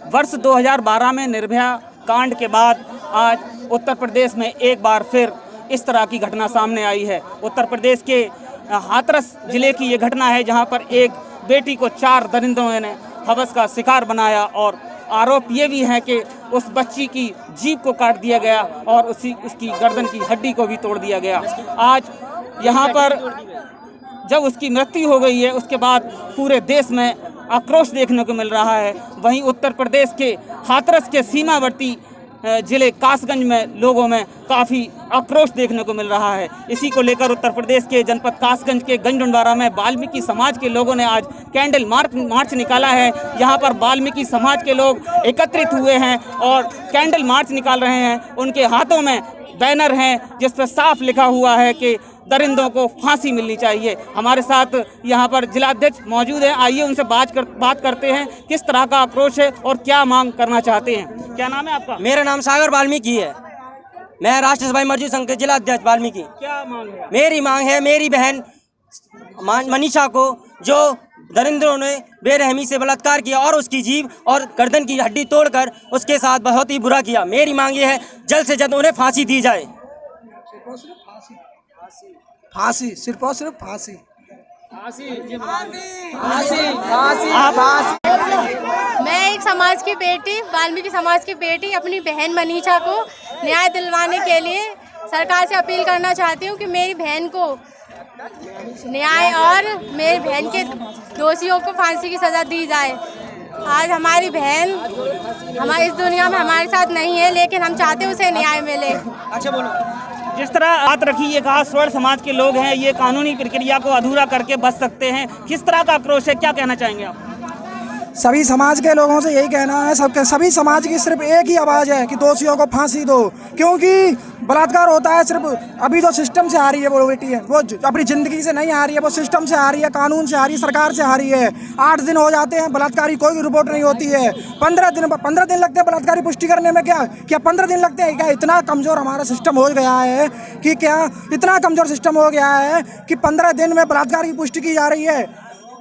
वर्ष 2012 में निर्भया कांड के बाद आज उत्तर प्रदेश में एक बार फिर इस तरह की घटना सामने आई है। उत्तर प्रदेश के हाथरस जिले की ये घटना है, जहां पर एक बेटी को 4 दरिंदों ने हवस का शिकार बनाया और आरोप ये भी है कि उस बच्ची की जीभ को काट दिया गया और उसकी गर्दन की हड्डी को भी तोड़ दिया गया। आज यहाँ पर जब उसकी मृत्यु हो गई है, उसके बाद पूरे देश में आक्रोश देखने को मिल रहा है। वहीं उत्तर प्रदेश के हाथरस के सीमावर्ती जिले कासगंज में लोगों में काफ़ी आक्रोश देखने को मिल रहा है। इसी को लेकर उत्तर प्रदेश के जनपद कासगंज के गंजडंडवारा में वाल्मीकि समाज के लोगों ने आज कैंडल मार्च निकाला है। यहाँ पर वाल्मीकि समाज के लोग एकत्रित हुए हैं और कैंडल मार्च निकाल रहे हैं। उनके हाथों में बैनर हैं जिस पर साफ लिखा हुआ है कि दरिंदों को फांसी मिलनी चाहिए। हमारे साथ यहाँ पर जिलाध्यक्ष मौजूद हैं, आइए उनसे बात करते हैं किस तरह का आक्रोश है और क्या मांग करना चाहते हैं। क्या नाम है आपका? मेरा नाम सागर वाल्मीकि है। मैं राष्ट्रीय सभा मजदूर संघ के जिलाध्यक्ष वाल्मीकि। क्या मांग है? मेरी मांग है मेरी बहन मनीषा को, जो दरिंदों ने बेरहमी से बलात्कार किया और उसकी जीभ और गर्दन की हड्डी तोड़कर उसके साथ बहुत ही बुरा किया। मेरी मांग ये है जल्द से जल्द उन्हें फांसी दी जाए। फांसी, सिर्फ और सिर्फ फांसी। मैं एक समाज की बेटी, वाल्मीकि समाज की बेटी, अपनी बहन मनीषा को न्याय दिलवाने के लिए सरकार से अपील करना चाहती हूँ कि मेरी बहन को न्याय और मेरी बहन के दोषियों को फांसी की सज़ा दी जाए। आज हमारी बहन हमारी इस दुनिया में हमारे साथ नहीं है, लेकिन हम चाहते हैं उसे न्याय मिले। अच्छा बोलो। जिस तरह बात रखी, ये कहा स्वर्ण समाज के लोग हैं, ये कानूनी प्रक्रिया को अधूरा करके बच सकते हैं, किस तरह का आक्रोश है, क्या कहना चाहेंगे आप? सभी समाज के लोगों से यही कहना है, सभी समाज की सिर्फ एक ही आवाज़ है कि दोषियों को फांसी दो। क्योंकि बलात्कार होता है सिर्फ अभी जो सिस्टम से आ रही है वो बेटी है, वो अपनी ज़िंदगी से नहीं आ रही है, वो सिस्टम से आ रही है, कानून से आ रही है, सरकार से आ रही है। 8 दिन हो जाते हैं, बलात्कारी कोई रिपोर्ट नहीं होती है। 15 दिन लगते हैं बलात्कारी पुष्टि करने में। क्या 15 दिन लगते हैं? क्या इतना कमज़ोर हमारा सिस्टम हो गया है कि क्या इतना कमज़ोर सिस्टम हो गया है कि 15 दिन में बलात्कार की पुष्टि की जा रही है?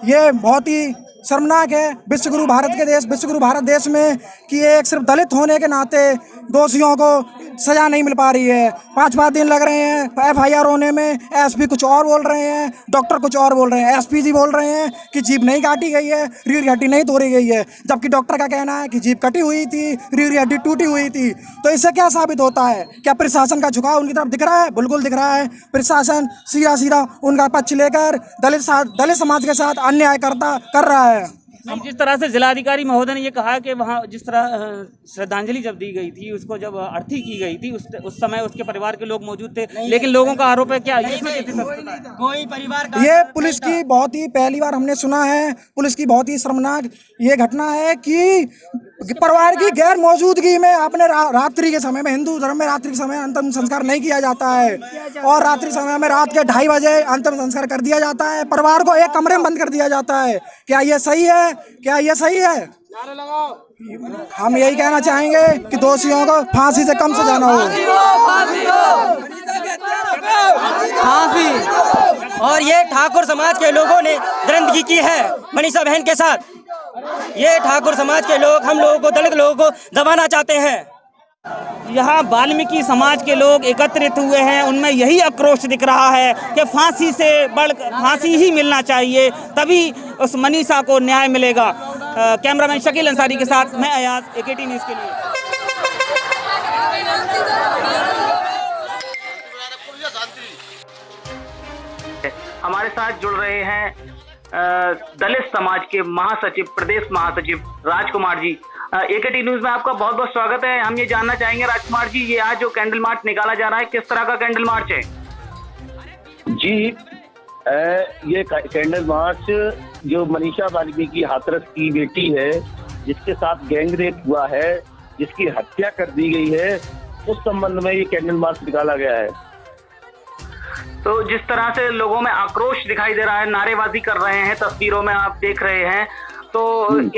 ये बहुत ही शर्मनाक है विश्वगुरु भारत देश में कि एक सिर्फ दलित होने के नाते दोषियों को सज़ा नहीं मिल पा रही है। 5 दिन लग रहे हैं FIR होने में। SP कुछ और बोल रहे हैं, डॉक्टर कुछ और बोल रहे हैं, SP जी बोल रहे हैं कि जीभ नहीं काटी गई है, रीढ़ की हड्डी नहीं तोड़ी गई है, जबकि डॉक्टर का कहना है कि जीभ कटी हुई थी, रीढ़ की हड्डी टूटी हुई थी। तो इससे क्या साबित होता है? क्या प्रशासन का झुकाव उनकी तरफ दिख रहा है? बिल्कुल दिख रहा है। प्रशासन सीधा उनका पक्ष लेकर दलित समाज के साथ अन्याय कर रहा है। जिस तरह से जिलाधिकारी महोदय ने ये कहा कि वहाँ जिस तरह श्रद्धांजलि जब दी गई थी, उसको जब अर्थी की गई थी, उस समय उसके परिवार के लोग मौजूद थे, लेकिन लोगों का आरोप है क्या कोई परिवार ये पुलिस की बहुत ही पहली बार हमने सुना है, पुलिस की बहुत ही शर्मनाक ये घटना है कि परिवार की गैर मौजूदगी में आपने रात्रि के समय में, हिंदू धर्म में रात्रि के समय अंतिम संस्कार नहीं किया जाता है और रात्रि समय में रात के 2:30 बजे अंतिम संस्कार कर दिया जाता है। परिवार को एक कमरे में बंद कर दिया जाता है। क्या ये सही है? क्या ये सही है? हम यही कहना चाहेंगे कि दोषियों को फांसी से कम सजा ना हो। फांसी। और ये ठाकुर समाज के लोगों ने दरिंदगी की है मनीषा बहन के साथ। ये ठाकुर समाज के लोग हम लोगों को, दलित लोगों को दबाना चाहते हैं। यहाँ वाल्मीकि समाज के लोग एकत्रित हुए हैं, उनमें यही आक्रोश दिख रहा है कि फांसी से बढ़कर फांसी ही मिलना चाहिए, तभी उस मनीषा को न्याय मिलेगा। कैमरामैन शकील अंसारी के साथ मैं अयाज, AKT न्यूज़ के लिए। हमारे साथ जुड़ रहे हैं दलित समाज के महासचिव, प्रदेश महासचिव राजकुमार जी। AKT न्यूज़ में आपका बहुत बहुत स्वागत है। हम ये जानना चाहेंगे राजकुमार जी, ये आज जो कैंडल मार्च निकाला जा रहा है, किस तरह का कैंडल मार्च है? जी, ये कैंडल मार्च जो मनीषा वाल्मीकि हाथरस की बेटी है, जिसके साथ गैंग रेप हुआ है, जिसकी हत्या कर दी गई है, उस संबंध में ये कैंडल मार्च निकाला गया है। तो जिस तरह से लोगों में आक्रोश दिखाई दे रहा है, नारेबाजी कर रहे हैं, तस्वीरों में आप देख रहे हैं, तो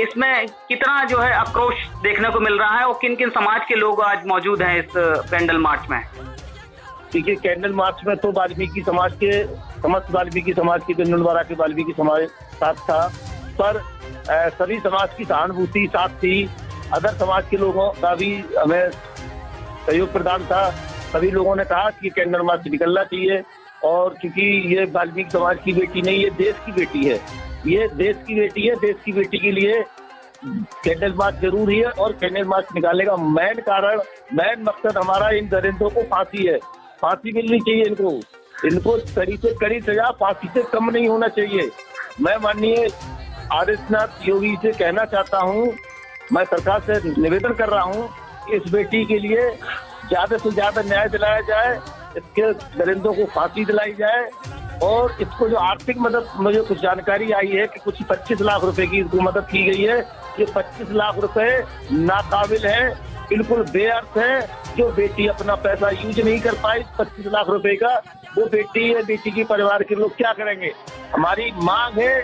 इसमें कितना जो है आक्रोश देखने को मिल रहा है और किन किन समाज के लोग आज मौजूद हैं इस कैंडल मार्च में? देखिए कैंडल मार्च में तो वाल्मीकि समाज के समस्त वाल्मीकि समाज के गंजनवाड़ा के वाल्मीकि समाज साथ था, पर सभी समाज की सहानुभूति साथ थी। अदर समाज के लोगों का भी हमें सहयोग प्रदान था। सभी लोगों ने कहा कि कैंडल मार्च निकलना चाहिए, और क्योंकि ये वाल्मीकि समाज की बेटी नहीं, ये देश की बेटी है, ये देश की बेटी है। देश की बेटी के लिए कैंडल मार्च जरूरी है, और कैंडल मार्च निकालने का मेन मकसद हमारा इन दरिंदों को फांसी है। फांसी मिलनी चाहिए इनको कड़ी से कड़ी सजा, फांसी से कम नहीं होना चाहिए। मैं माननीय आदित्यनाथ योगी से कहना चाहता हूँ, मैं सरकार से निवेदन कर रहा हूँ कि इस बेटी के लिए ज्यादा से ज्यादा न्याय दिलाया जाए, इसके दरिंदों को फांसी दिलाई जाए, और इसको जो आर्थिक मदद, मुझे कुछ जानकारी आई है कि कुछ 25 लाख रुपए की इसको मदद की गई है। ये 25 लाख रुपए नाकाबिल है, बिल्कुल बेअर्थ है। जो बेटी अपना पैसा यूज नहीं कर पाई 25 लाख रुपए का, वो बेटी है, बेटी के परिवार के लोग क्या करेंगे। हमारी मांग है,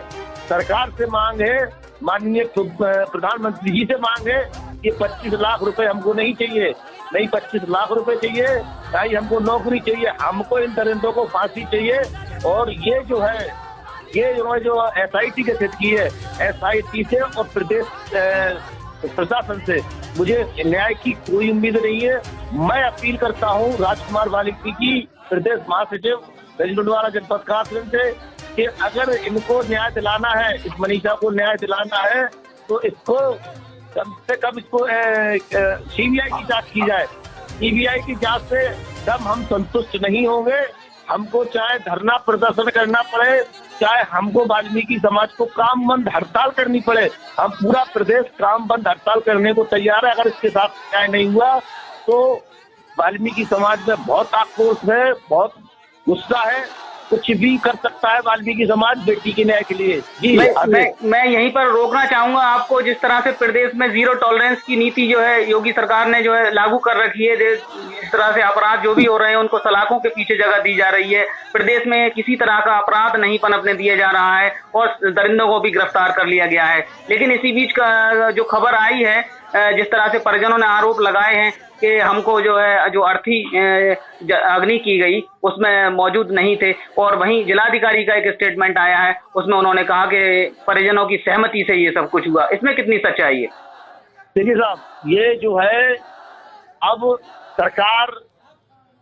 सरकार से मांग है, माननीय प्रधानमंत्री जी से मांग है कि 25 लाख रुपए हमको नहीं चाहिए, नहीं 25 लाख रुपए चाहिए, नहीं हमको नौकरी चाहिए, हमको इन दरिंदों को फांसी चाहिए। और ये जो है, ये जो SIT गठित की है, SIT से और प्रदेश प्रशासन से मुझे न्याय की कोई उम्मीद नहीं है। मैं अपील करता हूँ राजकुमार वाल्मीकि प्रदेश महासचिव गंजनवाड़ा जनपद कासगंज से कि अगर इनको न्याय दिलाना है, इस मनीषा को न्याय दिलाना है, तो इसको कम से कम इसको CBI की जांच की जाए। CBI की जांच से कम हम संतुष्ट नहीं होंगे। हमको चाहे धरना प्रदर्शन करना पड़े, चाहे हमको वाल्मीकि समाज को काम बंद हड़ताल करनी पड़े, हम पूरा प्रदेश काम बंद हड़ताल करने को तैयार है। अगर इसके साथ न्याय नहीं हुआ तो वाल्मीकि समाज में बहुत आक्रोश है, बहुत गुस्सा है, कुछ भी कर सकता है वाल्मीकि समाज बेटी के न्याय के लिए। जी मैं यहीं पर रोकना चाहूंगा आपको। जिस तरह से प्रदेश में 0 टॉलरेंस की नीति जो है योगी सरकार ने जो है लागू कर रखी है, जिस तरह से अपराध जो भी हो रहे हैं उनको सलाखों के पीछे जगह दी जा रही है। प्रदेश में किसी तरह का अपराध नहीं पनपने दिया जा रहा है, और दरिंदों को भी गिरफ्तार कर लिया गया है। लेकिन इसी बीच का जो खबर आई है, जिस तरह से परिजनों ने आरोप लगाए हैं कि हमको जो है जो अर्थी अग्नि की गई उसमें मौजूद नहीं थे, और वहीं जिलाधिकारी का एक स्टेटमेंट आया है, उसमें उन्होंने कहा कि परिजनों की सहमति से ये सब कुछ हुआ। इसमें कितनी सच्चाई है? देखिए साहब, ये जो है अब सरकार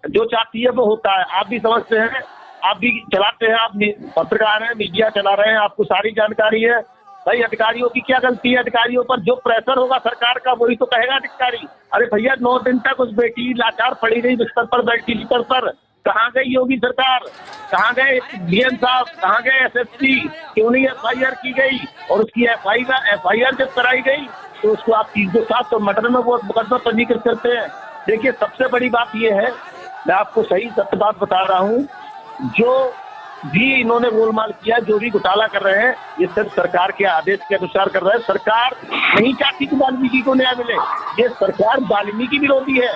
जो चाहती है वो होता है। आप भी समझते हैं, आप भी चलाते हैं, आप पत्रकार हैं, मीडिया चला रहे हैं, आपको सारी जानकारी है। भाई अधिकारियों की क्या गलती है? अधिकारियों पर जो प्रेशर होगा सरकार का वही तो कहेगा अधिकारी। अरे भैया 9 दिन तक उस बेटी लाचार पड़ी रही बिस्तर पर, वेंटिलेटर पर। कहाँ गई योगी सरकार? कहाँ गए DM साहब? कहाँ गए SSP? क्यों नहीं FIR की गई? और उसकी FIR जब कराई गई तो उसको आप 307 मर्डर में वो मुकदमा पंजीकृत करते हैं। देखिए सबसे बड़ी बात ये है, मैं आपको सही सत्य बात बता रहा हूँ, जो भी इन्होंने गोलमाल किया, जो भी घोटाला कर रहे हैं, ये सिर्फ सरकार के आदेश के अनुसार कर रहे हैं। सरकार नहीं चाहती कि वाल्मीकि को न्याय मिले, ये सरकार वाल्मीकि विरोधी है।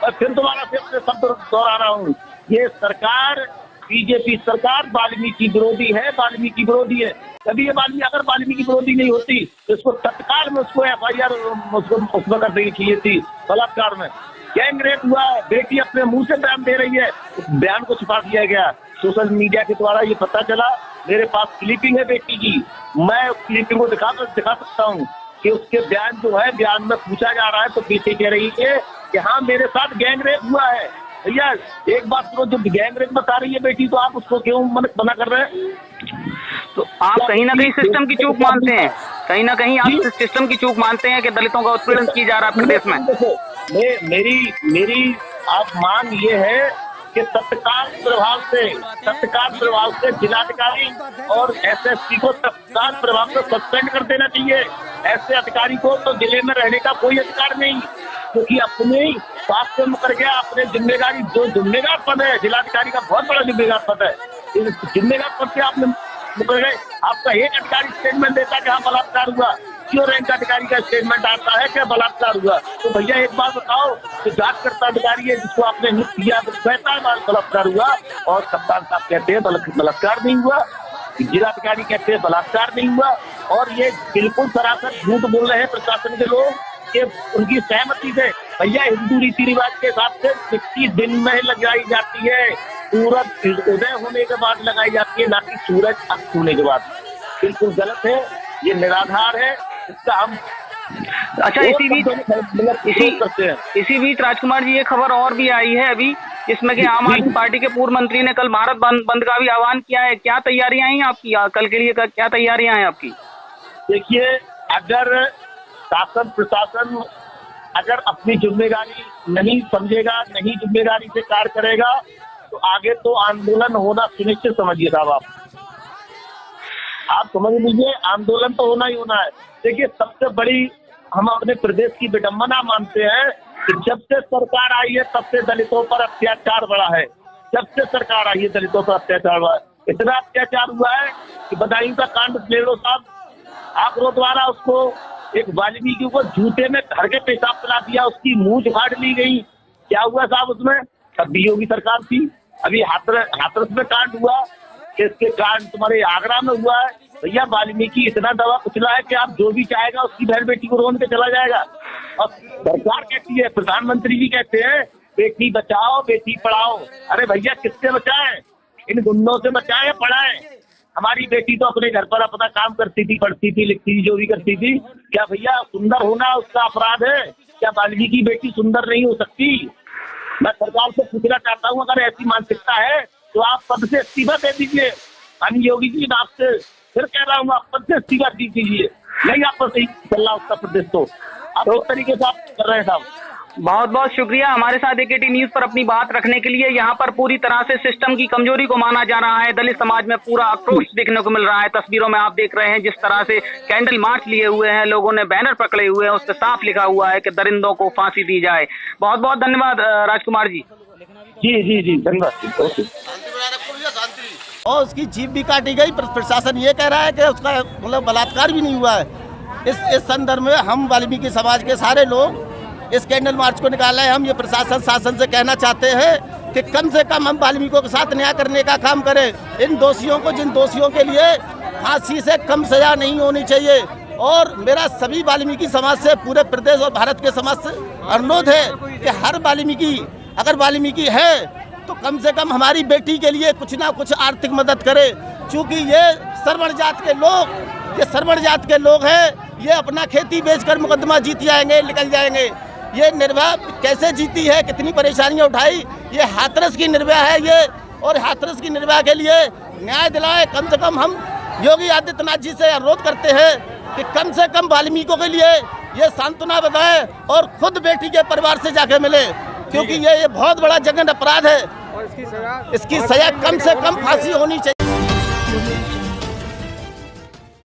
और फिर दोबारा से अपने शब्द दोहरा रहा हूँ, ये सरकार BJP सरकार वाल्मीकि विरोधी है, वाल्मीकि विरोधी है। कभी ये अगर वाल्मीकि विरोधी नहीं होती तो इसको तत्काल में उसको FIR उसमें कर देनी चाहिए थी। बलात्कार में गैंग रेप हुआ, बेटी अपने मुंह से बयान दे रही है, बयान को छुपा दिया गया। सोशल मीडिया के द्वारा ये पता चला, मेरे पास क्लिपिंग है बेटी की, मैं उस क्लिपिंग को दिखा सकता हूँ कि उसके बयान जो है, बयान में पूछा जा रहा है तो बेटी कह रही है कि हाँ मेरे साथ गैंग रेप हुआ है। भैया एक बात सुनो, जब गैंग रेप बता रही है बेटी तो आप उसको क्यों मना कर रहे हैं? तो आप कहीं ना कहीं सिस्टम की चूक मानते हैं, कहीं ना कहीं आप सिस्टम की चूक मानते हैं कि दलितों का उत्पीड़न किया जा रहा है प्रदेश में। मेरी आप मांग ये है कि तत्काल प्रभाव से जिलाधिकारी और SSP को तत्काल प्रभाव से सस्पेंड कर देना चाहिए। ऐसे अधिकारी को तो जिले में रहने का कोई अधिकार नहीं, क्योंकि अपने स्वास्थ्य में कर गया, अपने जिम्मेदारी, जो जिम्मेदार पद है जिलाधिकारी का, बहुत बड़ा जिम्मेदार पद है, इस जिम्मेदार पद से आपने मुकर गए। आपका एक अधिकारी स्टेटमेंट देता है कि हाँ बलात्कार हुआ, क्यों रैंक अधिकारी का स्टेटमेंट आता है कि बलात्कार हुआ? तो भैया एक बात बताओ, जो जांच करता अधिकारी है जिसको आपने नियुक्त किया तो कहता है बलात्कार हुआ, और कप्तान साहब कहते हैं बलात्कार नहीं हुआ, जिलाधिकारी कहते हैं बलात्कार नहीं हुआ। और ये बिल्कुल सरासर झूठ बोल रहे हैं प्रशासन के लोग ये उनकी सहमति से। भैया हिंदू रीति रिवाज के हिसाब से 21 दिन में लगाई जाती है, सूरज उदय होने के बाद लगाई जाती है, ना कि सूरज अस्त होने के बाद। बिल्कुल गलत है, ये निराधार है, इसका हम अच्छा इसी बीच राजकुमार जी, ये खबर और भी आई है अभी, जिसमें कि आम आदमी पार्टी के पूर्व मंत्री ने कल भारत बंद का भी आह्वान किया है। क्या तैयारियां हैं आपकी कल के लिए, क्या तैयारियां हैं आपकी? देखिए, अगर शासन प्रशासन अगर अपनी जिम्मेदारी नहीं समझेगा, नहीं जिम्मेदारी से कार्य करेगा, तो आगे तो आंदोलन होना सुनिश्चित समझिए साहब। आप समझ लीजिए, आंदोलन तो होना ही होना है। देखिए, सबसे बड़ी हम अपने प्रदेश की विडंबना मानते हैं कि जब से सरकार आई है तब से दलितों पर अत्याचार बढ़ा है। जब से सरकार आई है दलितों पर अत्याचार बढ़ा है। इतना अत्याचार हुआ है कि बदायूं का कांड ले लो साहब, आगरो द्वारा उसको एक वाल्मीकि को जूते में घर के पेशाब पिला दिया, उसकी मूंछ फाड़ ली गई। क्या हुआ साहब उसमें? तब भी योगी सरकार थी। अभी हाथरस में कांड हुआ, इसके कांड तुम्हारे आगरा में हुआ है। भैया वाल्मीकि इतना दवा कुचला है कि आप जो भी चाहेगा उसकी बहन बेटी को रोन के चला जाएगा। और सरकार कहती है, प्रधानमंत्री जी कहते हैं बेटी बचाओ बेटी पढ़ाओ। अरे भैया किससे बचाएं? इन गुंडों से बचाएं या पढ़ाएं? हमारी बेटी तो अपने घर पर अपना काम करती थी, पढ़ती थी, लिखती थी, जो भी करती थी। क्या भैया सुंदर होना उसका अपराध है? क्या वाल्मीकि बेटी सुंदर नहीं हो सकती? मैं सरकार से पूछना चाहता हूँ, अगर ऐसी मानसिकता है तो आप पद से इस्तीफा दे दीजिए। माननीय योगी जी, आपसे फिर कह रहा हूँ, आप पद से इस्तीफा दी दीजिए। नहीं आपको सही चल रहा उत्तर प्रदेश, तो आप इस तरीके से आप कर रहे हैं साहब। बहुत बहुत शुक्रिया हमारे साथ एकेटी न्यूज पर अपनी बात रखने के लिए। यहाँ पर पूरी तरह से सिस्टम की कमजोरी को माना जा रहा है। दलित समाज में पूरा आक्रोश देखने को मिल रहा है। तस्वीरों में आप देख रहे हैं जिस तरह से कैंडल मार्च लिए हुए हैं, लोगों ने बैनर पकड़े हुए हैं, उस पर साफ लिखा हुआ है कि दरिंदों को फांसी दी जाए। बहुत बहुत धन्यवाद राजकुमार जी। जी धन्यवाद। ओके। और उसकी जीभ भी काटी गई। प्रशासन ये कह रहा है कि उसका मतलब बलात्कार भी नहीं हुआ है। इस संदर्भ में हम वाल्मीकि समाज के सारे लोग इस कैंडल मार्च को निकाला है। हम ये प्रशासन शासन से कहना चाहते हैं कि कम से कम हम वाल्मीकियों के साथ न्याय करने का काम करें। इन दोषियों को, जिन दोषियों के लिए फांसी से कम सजा नहीं होनी चाहिए। और मेरा सभी वाल्मीकि समाज से, पूरे प्रदेश और भारत के समाज से अनुरोध है कि हर वाल्मीकि, अगर वाल्मीकि है तो कम से कम हमारी बेटी के लिए कुछ ना कुछ आर्थिक मदद करे। चूँकि ये सर्वण जात के लोग हैं, ये अपना खेती बेचकर मुकदमा जीत जाएंगे, निकल जाएंगे। ये निर्भया कैसे जीती है, कितनी परेशानियां उठाई, ये हाथरस की निर्भया है ये। और हाथरस की निर्भया के लिए न्याय दिलाए। कम से कम हम योगी आदित्यनाथ जी से अनुरोध करते हैं कि कम से कम वाल्मीकियों के लिए ये सांत्वना बताए और खुद बेटी के परिवार से जाके मिले, क्योंकि ये बहुत बड़ा जघन्य अपराध है। इसकी सजा कम से कम फांसी होनी चाहिए।